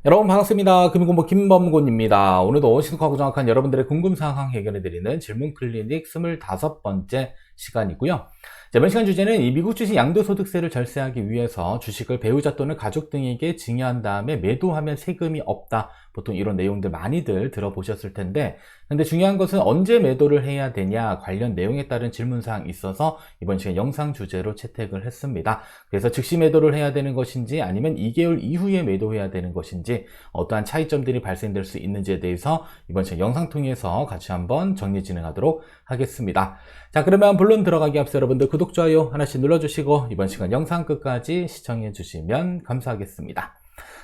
여러분 반갑습니다. 금융공부 김범곤입니다. 오늘도 신속하고 정확한 여러분들의 궁금사항 해결해드리는 질문 클리닉 25번째 시간이고요. 자, 이번 시간 주제는 이 미국 주식 양도소득세를 절세하기 위해서 주식을 배우자 또는 가족 등에게 증여한 다음에 매도하면 세금이 없다. 보통 이런 내용들 많이들 들어보셨을 텐데, 근데 중요한 것은 언제 매도를 해야 되냐 관련 내용에 따른 질문사항이 있어서 이번 시간 영상 주제로 채택을 했습니다. 그래서 즉시 매도를 해야 되는 것인지 아니면 2개월 이후에 매도해야 되는 것인지 어떠한 차이점들이 발생될 수 있는지에 대해서 이번 시간 영상 통해서 같이 한번 정리 진행하도록 하겠습니다. 자, 그러면 본론 들어가기 앞서 여러분들 구독, 좋아요 하나씩 눌러주시고 이번 시간 영상 끝까지 시청해 주시면 감사하겠습니다.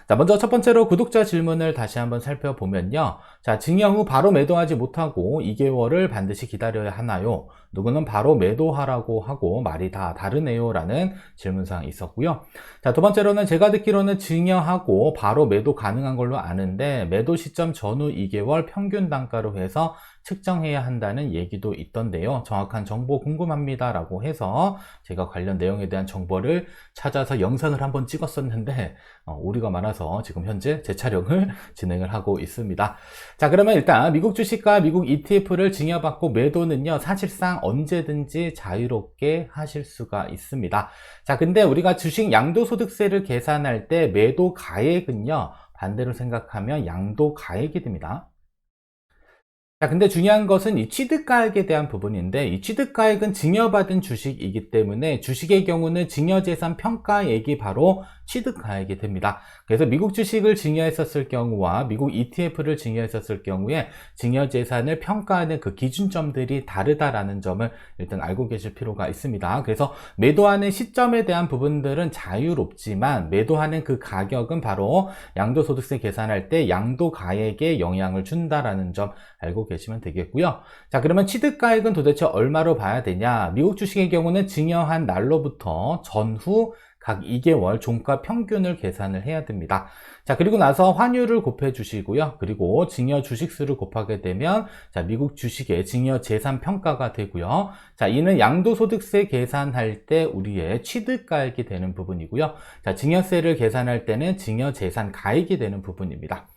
자, 먼저 첫 번째로 구독자 질문을 다시 한번 살펴보면요. 자, 증여 후 바로 매도하지 못하고 2개월을 반드시 기다려야 하나요? 누구는 바로 매도하라고 하고 말이 다 다르네요 라는 질문사항이 있었고요. 자, 두 번째로는 제가 듣기로는 증여하고 바로 매도 가능한 걸로 아는데 매도 시점 전후 2개월 평균 단가로 해서 측정해야 한다는 얘기도 있던데요. 정확한 정보 궁금합니다 라고 해서 제가 관련 내용에 대한 정보를 찾아서 영상을 한번 찍었었는데 오류가 많아서 지금 현재 재촬영을 진행을 하고 있습니다. 자, 그러면 일단 미국 주식과 미국 ETF를 증여받고 매도는요 사실상 언제든지 자유롭게 하실 수가 있습니다. 자, 근데 우리가 주식 양도소득세를 계산할 때 매도 가액은요 반대로 생각하면 양도 가액이 됩니다. 자, 근데 중요한 것은 이 취득가액에 대한 부분인데 이 취득가액은 증여받은 주식이기 때문에 주식의 경우는 증여재산 평가액이 바로 취득가액이 됩니다. 그래서 미국 주식을 증여했었을 경우와 미국 ETF를 증여했었을 경우에 증여재산을 평가하는 그 기준점들이 다르다라는 점을 일단 알고 계실 필요가 있습니다. 그래서 매도하는 시점에 대한 부분들은 자유롭지만 매도하는 그 가격은 바로 양도소득세 계산할 때 양도가액에 영향을 준다라는 점 알고 계시면 되겠고요. 자, 그러면 취득가액은 도대체 얼마로 봐야 되냐? 미국 주식의 경우는 증여한 날로부터 전후 각 2개월 종가 평균을 계산을 해야 됩니다. 자, 그리고 나서 환율을 곱해 주시고요. 그리고 증여 주식수를 곱하게 되면 자, 미국 주식의 증여 재산 평가가 되고요. 자, 이는 양도소득세 계산할 때 우리의 취득가액이 되는 부분이고요. 자, 증여세를 계산할 때는 증여 재산 가액이 되는 부분입니다.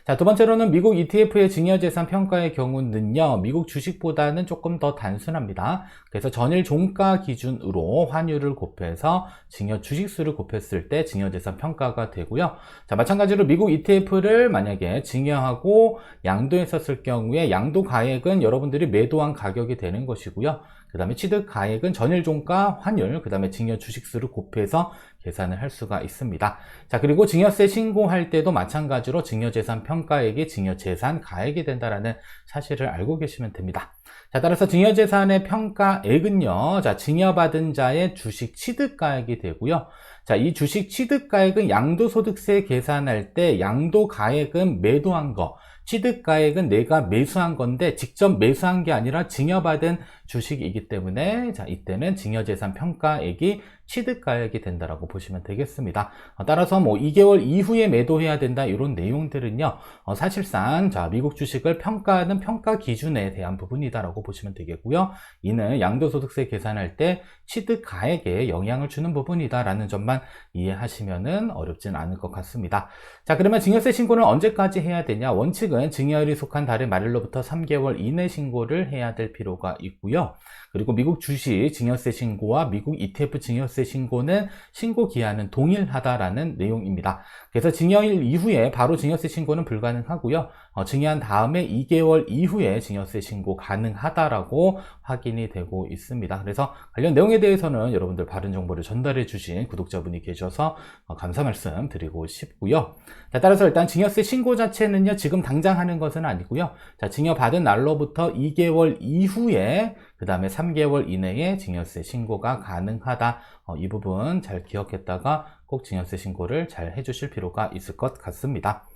자, 두 번째로는 미국 ETF의 증여재산 평가의 경우는요, 미국 주식보다는 조금 더 단순합니다. 그래서 전일 종가 기준으로 환율을 곱해서 증여 주식수를 곱했을 때 증여재산 평가가 되고요. 자, 마찬가지로 미국 ETF를 만약에 증여하고 양도했었을 경우에 양도 가액은 여러분들이 매도한 가격이 되는 것이고요. 그 다음에 취득 가액은 전일 종가 환율, 그 다음에 증여 주식수를 곱해서 계산을 할 수가 있습니다. 자, 그리고 증여세 신고할 때도 마찬가지로 증여재산 평가액이 증여재산 가액이 된다는 사실을 알고 계시면 됩니다. 자, 따라서 증여재산의 평가액은요, 자, 증여받은 자의 주식 취득가액이 되고요. 자, 이 주식 취득가액은 양도소득세 계산할 때 양도가액은 매도한 거, 취득가액은 내가 매수한 건데 직접 매수한 게 아니라 증여받은 주식이기 때문에 자, 이때는 증여재산 평가액이 취득가액이 된다라고 보시면 되겠습니다. 따라서 뭐 2개월 이후에 매도해야 된다 이런 내용들은요 사실상 자, 미국 주식을 평가하는 평가 기준에 대한 부분이다라고 보시면 되겠고요. 이는 양도소득세 계산할 때 취득가액에 영향을 주는 부분이다라는 점만 이해하시면은 어렵진 않을 것 같습니다. 자, 그러면 증여세 신고는 언제까지 해야 되냐? 원칙은 증여일이 속한 달의 말일로부터 3개월 이내 신고를 해야 될 필요가 있고요. 그리고 미국 주식 증여세 신고와 미국 ETF 증여세 신고는 신고 기한은 동일하다라는 내용입니다. 그래서 증여일 이후에 바로 증여세 신고는 불가능하고요. 증여한 다음에 2개월 이후에 증여세 신고 가능하다라고 확인이 되고 있습니다. 그래서 관련 내용에 대해서는 여러분들 바른 정보를 전달해 주신 구독자분이 계셔서 감사 말씀 드리고 싶고요. 자, 따라서 일단 증여세 신고 자체는요 지금 당장 하는 것은 아니고요. 자, 증여받은 날로부터 2개월 이후에 그 다음에 3개월 이내에 증여세 신고가 가능하다. 이 부분 잘 기억했다가 꼭 증여세 신고를 잘 해주실 필요가 있을 것 같습니다.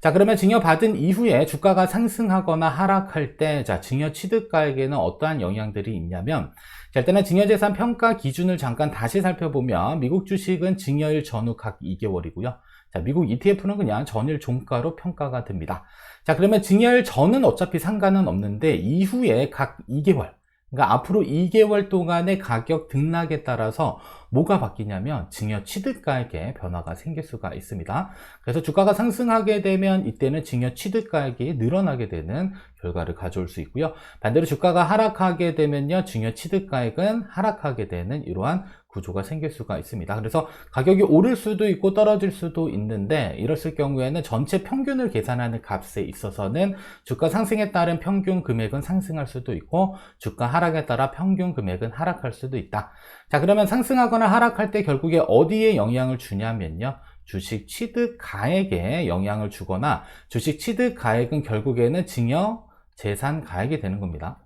자, 그러면 증여받은 이후에 주가가 상승하거나 하락할 때 자, 증여 취득가액에는 어떠한 영향들이 있냐면 자, 일단은 증여재산 평가 기준을 잠깐 다시 살펴보면 미국 주식은 증여일 전후 각 2개월이고요. 자, 미국 ETF는 그냥 전일 종가로 평가가 됩니다. 자, 그러면 증여일 전은 어차피 상관은 없는데 이후에 각 2개월 그러니까 앞으로 2개월 동안의 가격 등락에 따라서 뭐가 바뀌냐면 증여 취득가액의 변화가 생길 수가 있습니다. 그래서 주가가 상승하게 되면 이때는 증여 취득가액이 늘어나게 되는 결과를 가져올 수 있고요. 반대로 주가가 하락하게 되면요, 증여 취득가액은 하락하게 되는 이러한 구조가 생길 수가 있습니다. 그래서 가격이 오를 수도 있고 떨어질 수도 있는데, 이랬을 경우에는 전체 평균을 계산하는 값에 있어서는 주가 상승에 따른 평균 금액은 상승할 수도 있고 주가 하락에 따라 평균 금액은 하락할 수도 있다. 자, 그러면 상승하거나 하락할 때 결국에 어디에 영향을 주냐면요, 주식 취득가액에 영향을 주거나, 주식 취득가액은 결국에는 증여 재산가액이 되는 겁니다.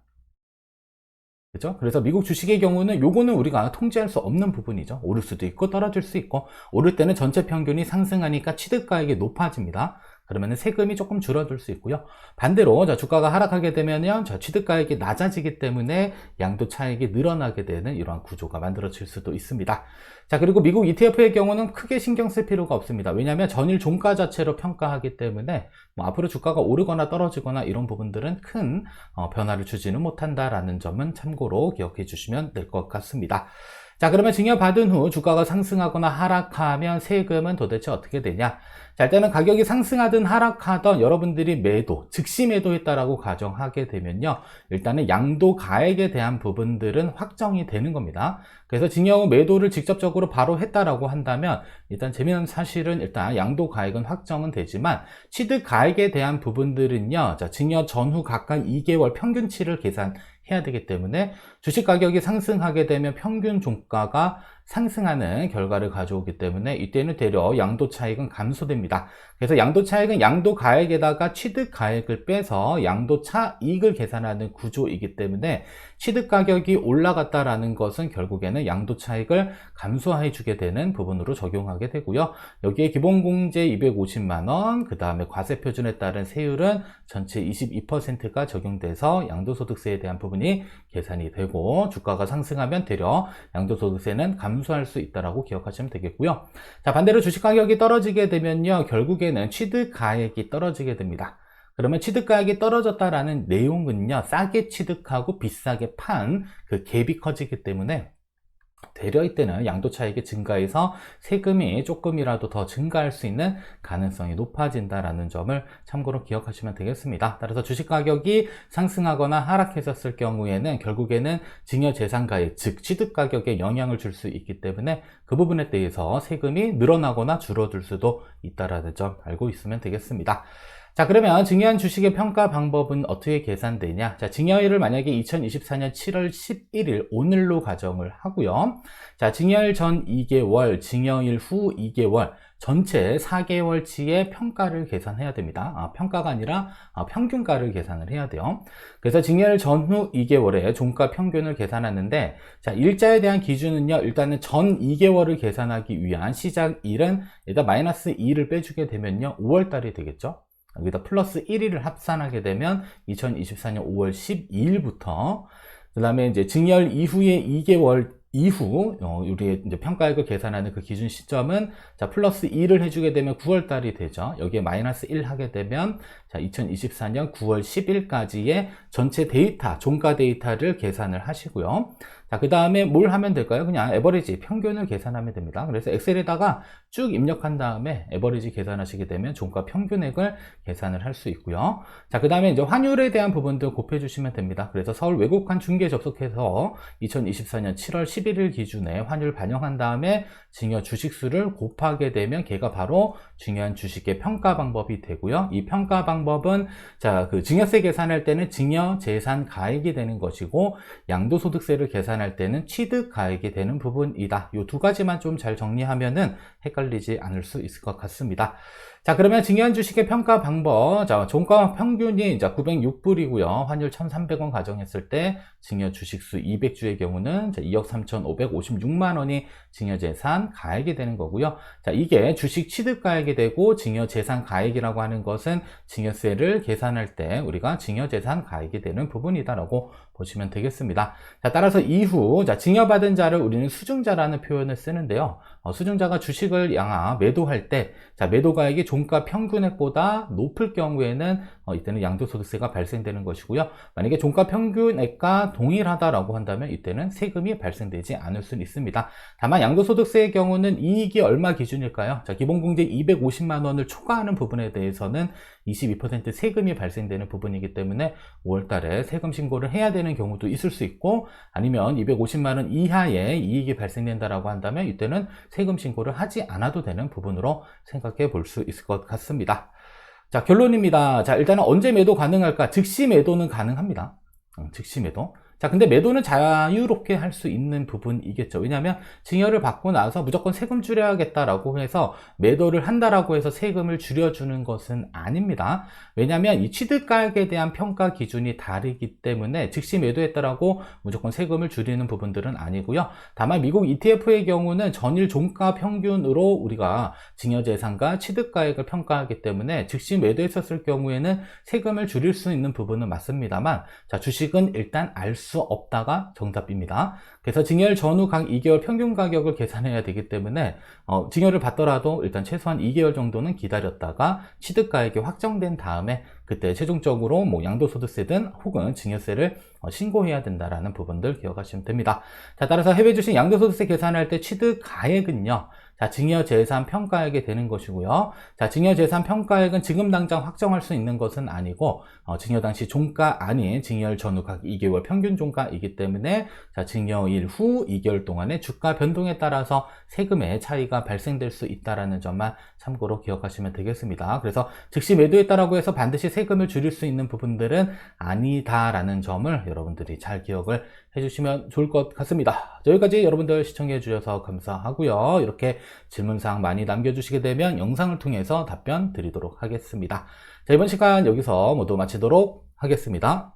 그죠? 그래서 미국 주식의 경우는 요거는 우리가 통제할 수 없는 부분이죠. 오를 수도 있고 떨어질 수 있고, 오를 때는 전체 평균이 상승하니까 취득가액이 높아집니다. 그러면 세금이 조금 줄어들 수 있고요. 반대로 주가가 하락하게 되면 취득가액이 낮아지기 때문에 양도 차익이 늘어나게 되는 이러한 구조가 만들어질 수도 있습니다. 자, 그리고 미국 ETF의 경우는 크게 신경 쓸 필요가 없습니다. 왜냐하면 전일 종가 자체로 평가하기 때문에 앞으로 주가가 오르거나 떨어지거나 이런 부분들은 큰 변화를 주지는 못한다라는 점은 참고로 기억해 주시면 될 것 같습니다. 자, 그러면 증여받은 후 주가가 상승하거나 하락하면 세금은 도대체 어떻게 되냐? 자, 일단은 가격이 상승하든 하락하던 여러분들이 매도, 즉시 매도했다라고 가정하게 되면요, 일단은 양도가액에 대한 부분들은 확정이 되는 겁니다. 그래서 증여 후 매도를 직접적으로 바로 했다라고 한다면 일단 재미난 사실은 일단 양도가액은 확정은 되지만 취득가액에 대한 부분들은요, 자, 증여 전후 각각 2개월 평균치를 계산해야 되기 때문에 주식 가격이 상승하게 되면 평균 종가가 상승하는 결과를 가져오기 때문에 이때는 되려 양도 차익은 감소됩니다. 그래서 양도 차익은 양도 가액에다가 취득 가액을 빼서 양도 차익을 계산하는 구조이기 때문에 취득 가격이 올라갔다라는 것은 결국에는 양도 차익을 감소해 주게 되는 부분으로 적용하게 되고요. 여기에 기본공제 250만 원, 그 다음에 과세 표준에 따른 세율은 전체 22%가 적용돼서 양도소득세에 대한 부분이 계산이 되고, 주가가 상승하면 되려 양도소득세는 감소할 수 있다라고 기억하시면 되겠고요. 자, 반대로 주식 가격이 떨어지게 되면요, 결국에는 취득 가액이 떨어지게 됩니다. 그러면 취득가액이 떨어졌다라는 내용은요, 싸게 취득하고 비싸게 판 그 갭이 커지기 때문에 되려 이때는 양도차익이 증가해서 세금이 조금이라도 더 증가할 수 있는 가능성이 높아진다라는 점을 참고로 기억하시면 되겠습니다. 따라서 주식 가격이 상승하거나 하락했었을 경우에는 결국에는 증여재산가액, 즉 취득가격에 영향을 줄 수 있기 때문에 그 부분에 대해서 세금이 늘어나거나 줄어들 수도 있다라는 점 알고 있으면 되겠습니다. 자, 그러면 증여한 주식의 평가 방법은 어떻게 계산되냐? 자, 증여일을 만약에 2024년 7월 11일 오늘로 가정을 하고요. 자, 증여일 전 2개월, 증여일 후 2개월, 전체 4개월치의 평가를 계산해야 됩니다. 평가가 아니라 평균가를 계산을 해야 돼요. 그래서 증여일 전후 2개월에 종가 평균을 계산하는데, 자, 일자에 대한 기준은요, 일단은 전 2개월을 계산하기 위한 시작일은 일단 마이너스 2를 빼주게 되면요, 5월달이 되겠죠. 여기다 플러스 1일을 합산하게 되면 2024년 5월 12일부터, 그 다음에 이제 증여일 이후에 2개월 이후 우리의 이제 평가액을 계산하는 그 기준 시점은 자 플러스 2를 해주게 되면 9월 달이 되죠. 여기에 마이너스 1 하게 되면 자 2024년 9월 10일까지의 전체 데이터, 종가 데이터를 계산을 하시고요. 자, 그 다음에 뭘 하면 될까요? 그냥 에버리지, 평균을 계산하면 됩니다. 그래서 엑셀에다가 쭉 입력한 다음에 에버리지 계산하시게 되면 종가 평균액을 계산을 할 수 있고요. 자, 그 다음에 이제 환율에 대한 부분도 곱해주시면 됩니다. 그래서 서울 외국환 중개 접속해서 2024년 7월 11일 기준에 환율 반영한 다음에 증여 주식수를 곱하게 되면 걔가 바로 증여한 주식의 평가 방법이 되고요. 이 평가 방법은 자, 그 증여세 계산할 때는 증여 재산 가액이 되는 것이고, 양도소득세를 계산할 때는 취득 가액이 되는 부분이다. 이 두 가지만 좀 잘 정리하면은 헷갈리지 않을 수 있을 것 같습니다. 자, 그러면 증여한 주식의 평가 방법. 자, 종가 평균이 이제 906불이고요. 환율 1,300원 가정했을 때 증여 주식수 200주의 경우는 2억 3,556만 원이 증여 재산 가액이 되는 거고요. 자, 이게 주식 취득 가액이 되고, 증여 재산 가액이라고 하는 것은 증여세를 계산할 때 우리가 증여 재산 가액이 되는 부분이다라고 보시면 되겠습니다. 자, 따라서 이후 자, 증여받은 자를 우리는 수증자라는 표현을 쓰는데요. 수증자가 주식을 매도할 때 자, 매도 가액이 종가 평균액보다 높을 경우에는 이때는 양도소득세가 발생되는 것이고요. 만약에 종가 평균액과 동일하다라고 한다면 이때는 세금이 발생되지 않을 수 있습니다. 다만 양도소득세의 경우는 이익이 얼마 기준일까요? 자, 기본공제 250만 원을 초과하는 부분에 대해서는 22% 세금이 발생되는 부분이기 때문에 5월달에 세금 신고를 해야 되는 경우도 있을 수 있고, 아니면 250만 원 이하의 이익이 발생된다라고 한다면 이때는 세금 신고를 하지 않아도 되는 부분으로 생각해 볼 수 있을 것 같습니다. 자, 결론입니다. 자, 일단은 언제 매도 가능할까? 즉시 매도는 가능합니다. 즉시 매도. 자, 근데 매도는 자유롭게 할 수 있는 부분이겠죠. 왜냐하면 증여를 받고 나서 무조건 세금 줄여야겠다라고 해서 매도를 한다라고 해서 세금을 줄여주는 것은 아닙니다. 왜냐하면 이 취득가액에 대한 평가 기준이 다르기 때문에 즉시 매도했다라고 무조건 세금을 줄이는 부분들은 아니고요. 다만 미국 ETF의 경우는 전일 종가 평균으로 우리가 증여재산과 취득가액을 평가하기 때문에 즉시 매도했었을 경우에는 세금을 줄일 수 있는 부분은 맞습니다만, 자, 주식은 일단 알 수 없다가 정답입니다. 그래서 증여일 전후 각 2개월 평균 가격을 계산해야 되기 때문에 증여를 받더라도 일단 최소한 2개월 정도는 기다렸다가 취득가액이 확정된 다음에 그때 최종적으로 뭐 양도소득세든 혹은 증여세를 신고해야 된다라는 부분들 기억하시면 됩니다. 자, 따라서 해외 주식 양도소득세 계산할 때 취득가액은요, 자, 증여재산 평가액이 되는 것이고요. 자, 증여재산 평가액은 지금 당장 확정할 수 있는 것은 아니고 증여 당시 종가 아닌 증여일 전후 각 2개월 평균 종가이기 때문에, 자, 증여일 후 2개월 동안의 주가 변동에 따라서 세금의 차이가 발생될 수 있다는 점만 참고로 기억하시면 되겠습니다. 그래서 즉시 매도했다라고 해서 반드시 세금을 줄일 수 있는 부분들은 아니다라는 점을 여러분들이 잘 기억을 해주시면 좋을 것 같습니다. 여기까지 여러분들 시청해 주셔서 감사하고요. 이렇게 질문사항 많이 남겨주시게 되면 영상을 통해서 답변 드리도록 하겠습니다. 자, 이번 시간 여기서 모두 마치도록 하겠습니다.